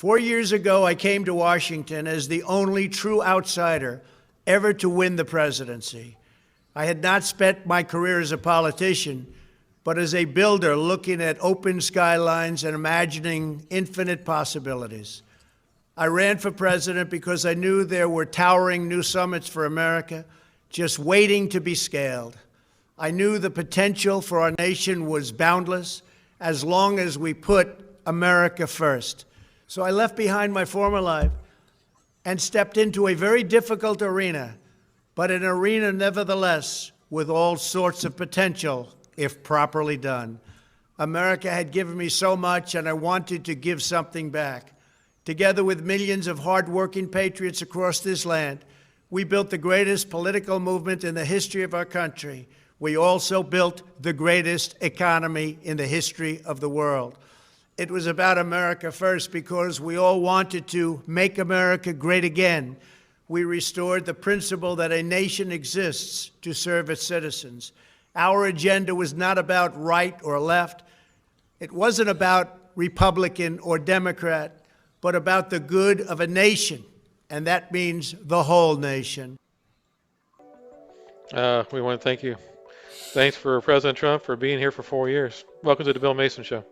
4 years ago, I came to Washington as the only true outsider ever to win the presidency. I had not spent my career as a politician, but as a builder looking at open skylines and imagining infinite possibilities. I ran for president because I knew there were towering new summits for America just waiting to be scaled. I knew the potential for our nation was boundless as long as we put America first. So I left behind my former life and stepped into a very difficult arena, but an arena nevertheless with all sorts of potential if properly done. America had given me so much, and I wanted to give something back. Together with millions of hardworking patriots across this land, we built the greatest political movement in the history of our country. We also built the greatest economy in the history of the world. It was about America first because we all wanted to make America great again. We restored the principle that a nation exists to serve its citizens. Our agenda was not about right or left. It wasn't about Republican or Democrat, but about the good of a nation, and that means the whole nation. We want to thank you. Thanks for President Trump for being here for 4 years. Welcome to the Bill Mason Show.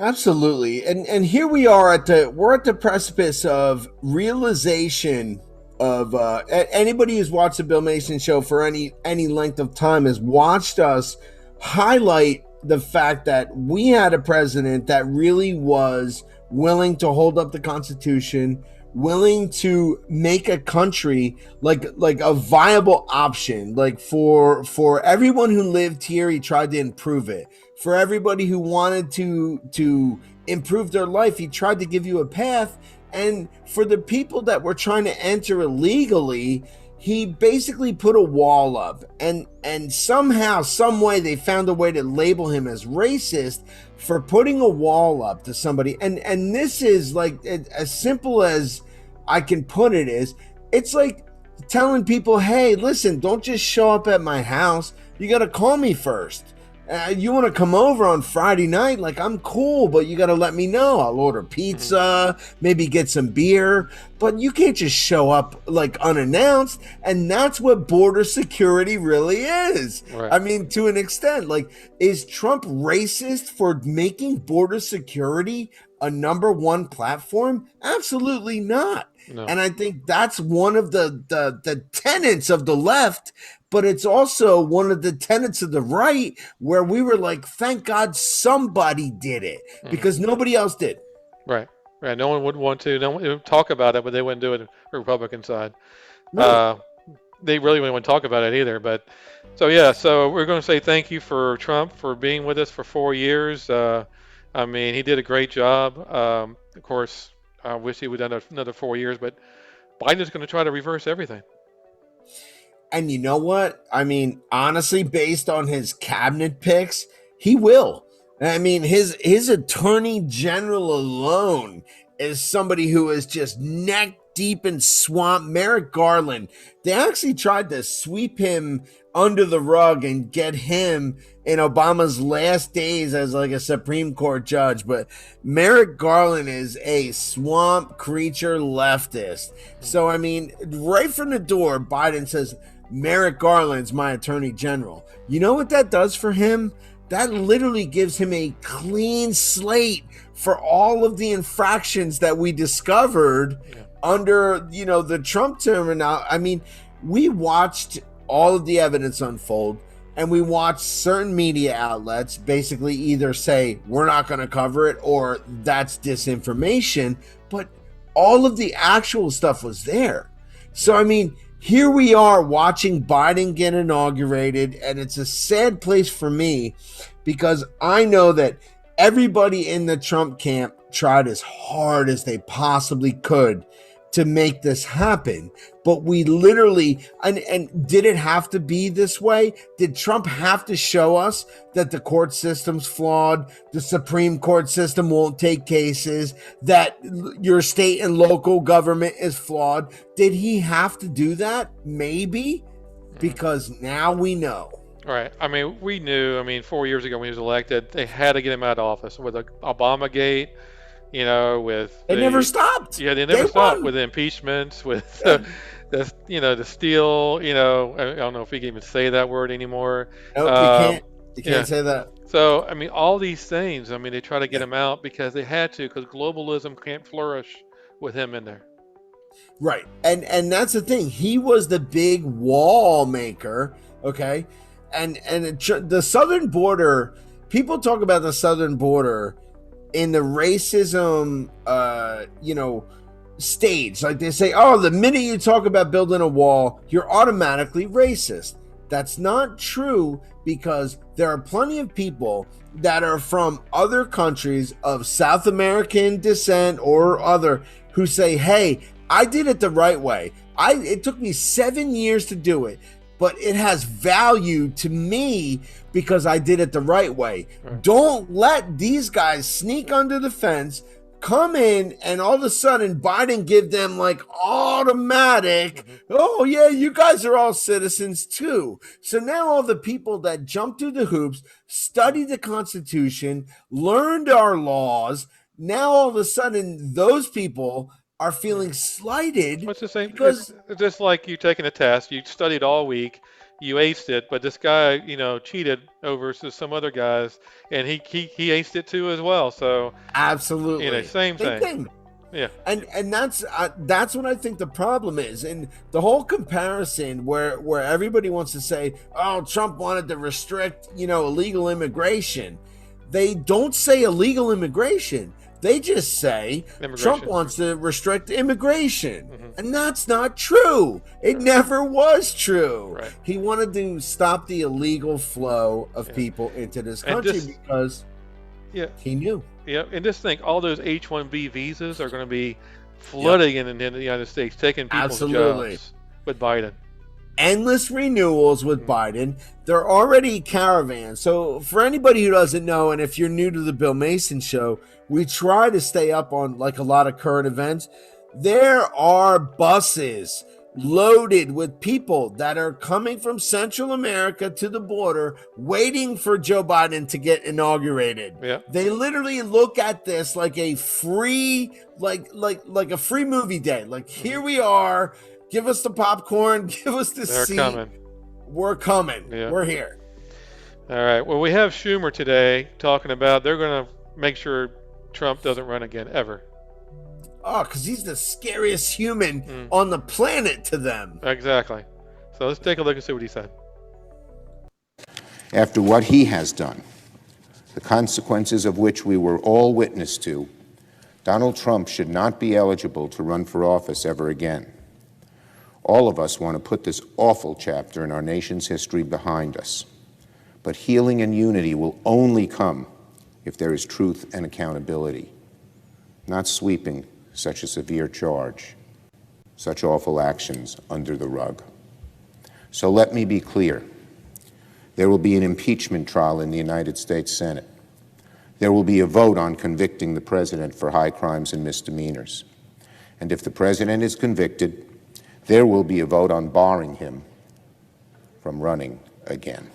Absolutely. And here we are we're at the precipice of realization of anybody who's watched the Bill Mason Show for any length of time has watched us highlight the fact that we had a president that really was willing to hold up the Constitution, willing to make a country like a viable option. Like for everyone who lived here, he tried to improve it. For everybody who wanted to improve their life, he tried to give you a path. And for the people that were trying to enter illegally, he basically put a wall up. And somehow, some way, they found a way to label him as racist for putting a wall up to somebody. And this is like, as simple as I can put it is, it's like telling people, hey, listen, don't just show up at my house. You got to call me first. You want to come over on Friday night? Like, I'm cool, but you got to let me know. I'll order pizza, maybe get some beer, but you can't just show up like unannounced. And that's what border security really is. Right. I mean, to an extent, like, is Trump racist for making border security a number one platform? Absolutely not. No. And I think that's one of the tenets of the left, but it's also one of the tenets of the right where we were like, thank God somebody did it because nobody else did. Right. Right. No one would want to. No one would talk about it, but they wouldn't do it on the Republican side. No. They really wouldn't want to talk about it either. But so, yeah, so we're going to say thank you for Trump for being with us for 4 years. I mean, he did a great job. Of course, I wish he would have done another 4 years, but Biden's going to try to reverse everything. And you know what? I mean, honestly, based on his cabinet picks, he will. I mean, his attorney general alone is somebody who is just neck deep in swamp. Merrick Garland, they actually tried to sweep him under the rug and get him in Obama's last days as like a Supreme Court judge. But Merrick Garland is a swamp creature leftist. So, I mean, right from the door, Biden says, Merrick Garland's my attorney general. You know what that does for him? That literally gives him a clean slate for all of the infractions that we discovered under, the Trump term. And now, I mean, we watched all of the evidence unfold, and we watched certain media outlets basically either say, we're not going to cover it, or that's disinformation. But all of the actual stuff was there. So, I mean, here we are watching Biden get inaugurated, and it's a sad place for me because I know that everybody in the Trump camp tried as hard as they possibly could to make this happen. But we literally, and did it have to be this way? Did Trump have to show us that the court system's flawed, the Supreme Court system won't take cases, that your state and local government is flawed? Did he have to do that? Maybe, because now we know. All right. I mean, we knew, 4 years ago when he was elected, they had to get him out of office with the Obamagate. with They never stopped. yeah, they They never stopped won. with the impeachments, with Yeah. the steal. I don't know if we can even say that word anymore. Nope, you can't. Um, You yeah. can't say that. So I mean, all these things. I mean, they try to get Yeah. him out because they had to, because globalism can't flourish with him in there. Right. And that's the thing. He was the big wall maker, okay? The southern border, people talk about the southern border in the racism stage. Like they say, "Oh, the minute you talk about building a wall, you're automatically racist." That's not true, because there are plenty of people that are from other countries of South American descent or other who say, "Hey, I did it the right way. It took me 7 years to do it, but it has value to me because I did it the right way." Right. Don't let these guys sneak under the fence, come in, and all of a sudden Biden give them like automatic, "Oh yeah, you guys are all citizens too." So now all the people that jumped through the hoops, studied the Constitution, learned our laws, now all of a sudden those people are feeling slighted It's the same. because It's just like you taking a test. You studied all week, you aced it, but this guy, cheated over some other guys, and he aced it too as well. So, absolutely same same thing. thing. Yeah. And that's what I think the problem is, and the whole comparison where everybody wants to say, "Oh, Trump wanted to restrict illegal immigration." They don't say illegal immigration. They just say Trump wants to restrict immigration. And that's not true. It never was true. Right. He wanted to stop the illegal flow of people into this country because he knew. Yeah, and just think, all those H-1B visas are going to be flooding in the United States, taking people's jobs with Biden. Endless renewals with Biden. They're already caravans. So for anybody who doesn't know, and if you're new to the Bill Mason show, we try to stay up on like a lot of current events. There are buses loaded with people that are coming from Central America to the border, waiting for Joe Biden to get inaugurated. Yeah. They literally look at this like a free, like a free movie day. Like, here we are. Give us the popcorn. Give us the seat. Coming. We're coming. Yeah. We're here. All right. Well, we have Schumer today talking about they're going to make sure Trump doesn't run again, ever. Oh, because he's the scariest human on the planet to them. Exactly. So let's take a look and see what he said. After what he has done, the consequences of which we were all witness to, Donald Trump should not be eligible to run for office ever again. All of us want to put this awful chapter in our nation's history behind us. But healing and unity will only come if there is truth and accountability, not sweeping such a severe charge, such awful actions under the rug. So let me be clear. There will be an impeachment trial in the United States Senate. There will be a vote on convicting the president for high crimes and misdemeanors. And if the president is convicted, there will be a vote on barring him from running again.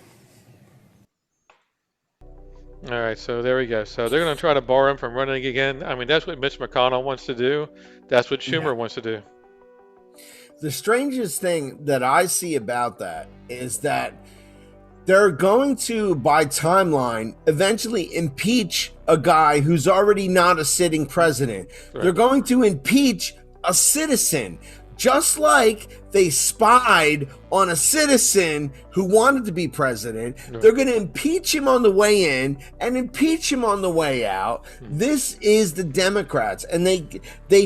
All right, so there we go. So they're going to try to bar him from running again. I mean, that's what Mitch McConnell wants to do. That's what Schumer wants to do. The strangest thing that I see about that is that they're going to, by timeline, eventually impeach a guy who's already not a sitting president. Right. They're going to impeach a citizen. Just like they spied on a citizen who wanted to be president, they're going to impeach him on the way in and impeach him on the way out. This is the Democrats, and they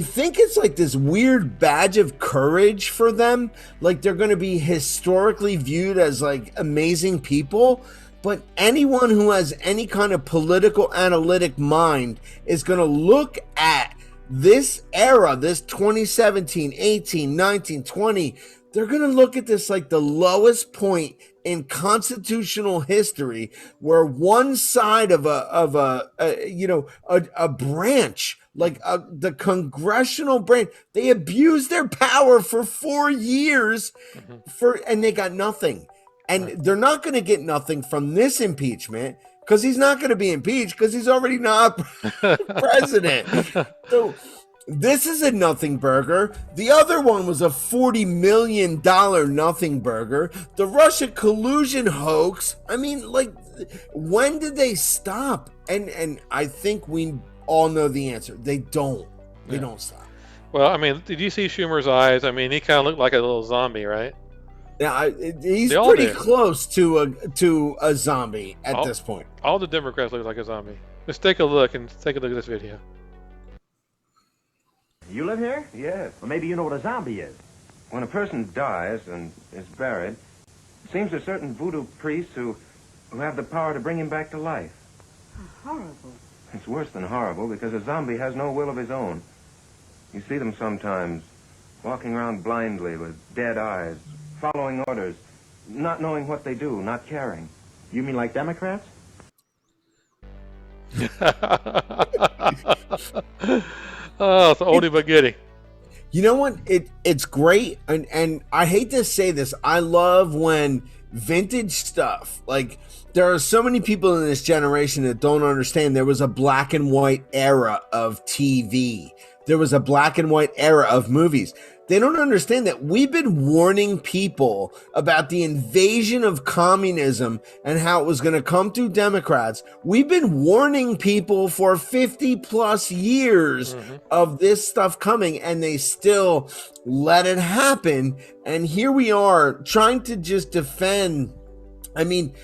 think it's like this weird badge of courage for them, like they're going to be historically viewed as like amazing people. But anyone who has any kind of political analytic mind is going to look at this era, this 2017, 18, 19, 20, they're going to look at this like the lowest point in constitutional history, where one side of a branch, like the congressional branch, they abused their power for 4 years and they got nothing. And they're not going to get nothing from this impeachment, because he's not going to be impeached because he's already not president. So this is a nothing burger. The other one was a $40 million nothing burger. The Russia collusion hoax. I mean, like, when did they stop? And I think we all know the answer. They don't. They don't stop. Well, I mean, did you see Schumer's eyes? I mean, he kind of looked like a little zombie, right? Yeah, he's pretty close to a zombie at this point. All the Democrats look like a zombie. Let's take a look at this video. You live here? Yes. Well, maybe you know what a zombie is. When a person dies and is buried, it seems there's certain voodoo priests who have the power to bring him back to life. Horrible. It's worse than horrible because a zombie has no will of his own. You see them sometimes walking around blindly with dead eyes, following orders, not knowing what they do, not caring. You mean like Democrats? Oh, it's oldie but goodie. You know what? It's great, and I hate to say this. I love when vintage stuff, like, there are so many people in this generation that don't understand there was a black and white era of TV. There was a black and white era of movies. They don't understand that we've been warning people about the invasion of communism and how it was going to come through Democrats. We've been warning people for 50 plus years of this stuff coming, and they still let it happen. And here we are trying to just defend, I mean,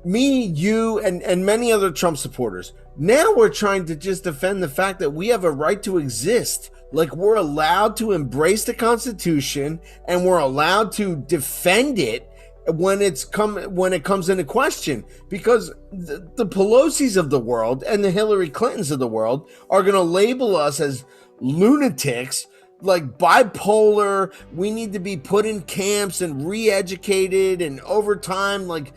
me, you, and many other Trump supporters. Now we're trying to just defend the fact that we have a right to exist. Like, we're allowed to embrace the Constitution, and we're allowed to defend it when it comes into question, because the Pelosi's of the world and the Hillary Clintons of the world are going to label us as lunatics, like bipolar. We need to be put in camps and re-educated, and over time, like,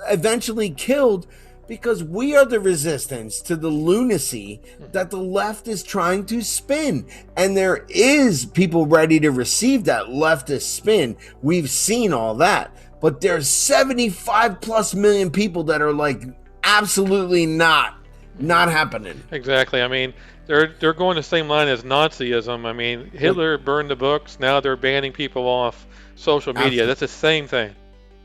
eventually killed, because we are the resistance to the lunacy that the left is trying to spin. And there is people ready to receive that leftist spin. We've seen all that. But there's 75 plus million people that are like, absolutely not happening. Exactly. I mean, they're going the same line as Nazism. I mean, Hitler burned the books. Now they're banning people off social media. Absolutely. That's the same thing.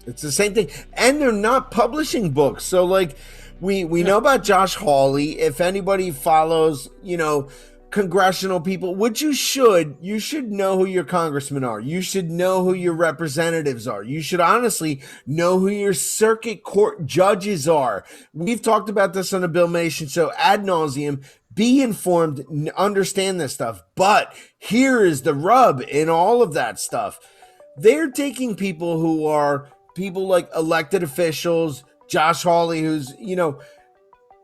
It's the same thing. And they're not publishing books. So, like, we know about Josh Hawley. If anybody follows, congressional people, which you should know who your congressmen are. You should know who your representatives are. You should honestly know who your circuit court judges are. We've talked about this on the Bill Mason show ad nauseum. Be informed, understand this stuff. But here is the rub in all of that stuff. They're taking people who are people like elected officials, Josh Hawley, who's,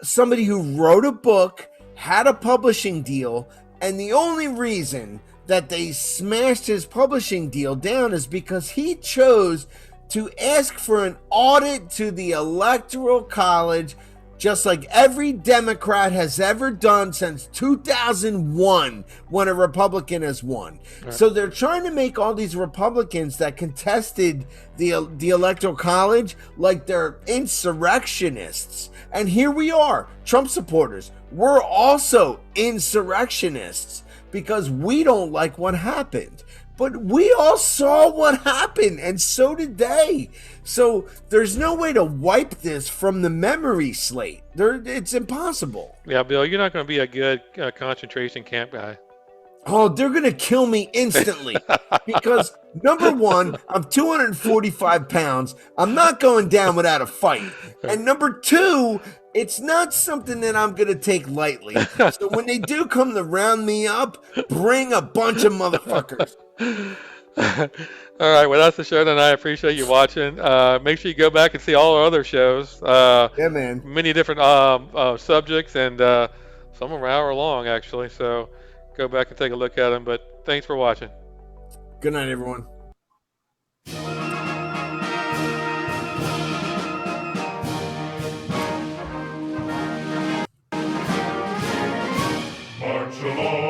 somebody who wrote a book, had a publishing deal, and the only reason that they smashed his publishing deal down is because he chose to ask for an audit to the Electoral College, just like every Democrat has ever done since 2001 when a Republican has won. Right. So they're trying to make all these Republicans that contested the Electoral College like they're insurrectionists. And here we are, Trump supporters. We're also insurrectionists because we don't like what happened. But we all saw what happened, and so did they. So there's no way to wipe this from the memory slate. It's impossible. Yeah, Bill, you're not going to be a good concentration camp guy. Oh, they're going to kill me instantly because, number one, I'm 245 pounds. I'm not going down without a fight. And number two, it's not something that I'm going to take lightly. So when they do come to round me up, bring a bunch of motherfuckers. All right, well, that's the show tonight. I appreciate you watching. Make sure you go back and see all our other shows. Yeah, man. Many different subjects, and some are an hour long, actually. So go back and take a look at them. But thanks for watching. Good night, everyone. March along.